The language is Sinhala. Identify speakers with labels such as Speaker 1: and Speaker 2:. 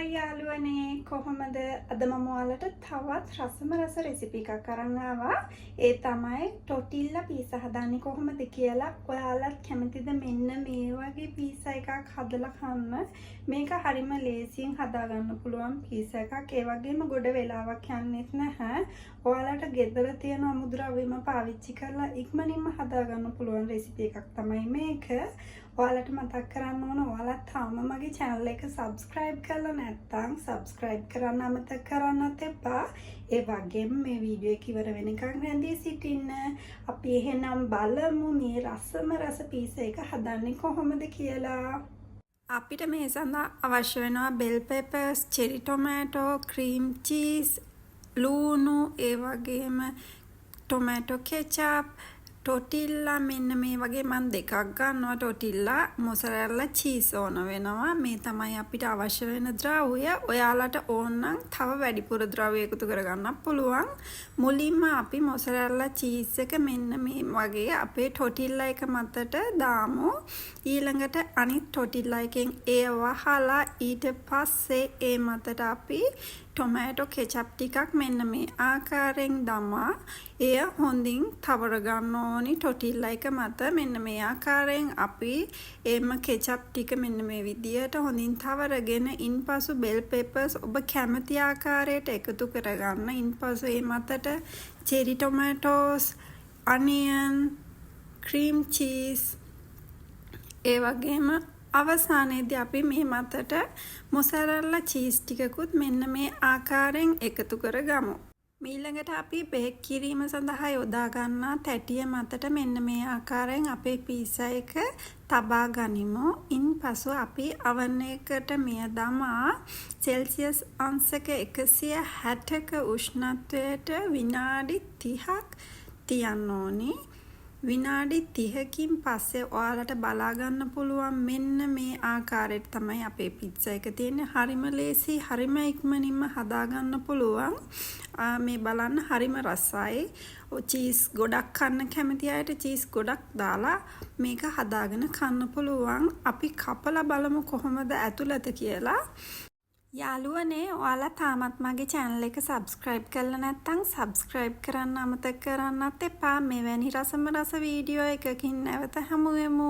Speaker 1: හයි යාළුවනේ කොහොමද අද මම ඔයාලට තවත් රසම රස රෙසිපි එකක් අරන් ආවා. ඒ තමයි ටොටිල්ලා පීසා හදන්නේ කොහොමද කියලා. ඔයාලත් කැමතිද මෙන්න මේ වගේ පීසා එකක් හදලා කන්න? මේක හරිම ලේසියෙන් හදා ගන්න පුළුවන් පීසා එකක්. ඒ වගේම ගොඩ වෙලාවක් යන්නේත් නැහැ. ඔයාලට ගෙදර තියෙන අමුද්‍රව්‍යම පාවිච්චි කරලා ඉක්මනින්ම හදා ගන්න පුළුවන් රෙසිපි එකක් තමයි මේක. ඔයාලට මතක් කරන්න ඕන ඔයාලා තාම මගේ channel එක subscribe කරලා නැත්නම් subscribe කරන්න අමතක කරන්නත් එපා. ඒ වගේම මේ වීඩියෝ එක ඉවර වෙනකන් රැඳී සිටින්න. අපි එහෙනම් බලමු මේ රසම රස පීසා එක හදන්නේ කොහොමද කියලා. අපිට මේ සඳහා අවශ්‍ය වෙනවා bell peppers, cherry tomato, cream cheese, ලූණු, ඒ වගේම tomato ketchup, ටොටිල්ලා මෙන්න මේ වගේ මම දෙකක් ගන්නවා. ටොටිල්ලා මොසරෙල්ලා චීස් ඕන වෙනවා. මේ තමයි අපිට අවශ්‍ය වෙන ද්‍රව්‍ය. ඔයාලට ඕන නම් තව වැඩිපුර ද්‍රව්‍ය එකතු කරගන්න පුළුවන්. මුලින්ම අපි මොසරෙල්ලා චීස් එක මෙන්න මේ වගේ අපේ ටොටිල්ලා එක මතට දාමු. ඊළඟට අනිත් ටොටිල්ලා එකෙන් ඒ වහලා ඊට පස්සේ ඒ මතට අපි ටොමැටෝ කෙචප් ටිකක් මෙන්න මේ ආකාරයෙන් දමා එය හොඳින් තවර ගන්න ඕනි. ටොටිල්ලා එක මත මෙන්න මේ ආකාරයෙන් අපි එම කෙචප් ටික මෙන්න මේ විදියට හොඳින් තවරගෙන ඉන්පසු බෙල් පෙපර්ස් ඔබ කැමති ආකාරයට එකතු කරගන්න. ඉන්පසු ඒ මතට චෙරි ටොමැටෝස්, අනියන්, ක්‍රීම් චීස්, ඒ වගේම අවසානයේදී අපි මේ මතට මොසරෙල්ලා චීස් ටිකකුත් මෙන්න මේ ආකාරයෙන් එකතු කරගමු. ඊළඟට අපි බේක් කිරීම සඳහා යොදා ගන්නා තැටිය මතට මෙන්න මේ ආකාරයෙන් අපේ පීසා එක තබා ගනිමු. ඉන්පසු අපි oven එකට මෙය දමා සෙල්සියස් අංශක 160ක උෂ්ණත්වයට විනාඩි 30ක් තියන්න ඕනි. විනාඩි 30කින් පස්සේ ඔයාලට බලා ගන්න පුළුවන් මෙන්න මේ ආකාරයට තමයි අපේ පිට්සා එක තියෙන්නේ. හරිම ලේසි, හරිම ඉක්මනින්ම හදා ගන්න පුළුවන්. මේ බලන්න හරිම රසයි. චීස් ගොඩක් කන්න කැමති අයට චීස් ගොඩක් දාලා මේක හදාගෙන කන්න පුළුවන්. අපි කපලා බලමු කොහොමද ඇතුළත කියලා. යාළුවනේ ඔයාලා තාමත් මගේ channel එක subscribe කරලා නැත්නම් subscribe කරන්න අමතක කරන්නත් එපා. මෙවැනි රසම රස වීඩියෝ එකකින් නැවත හමු වෙමු.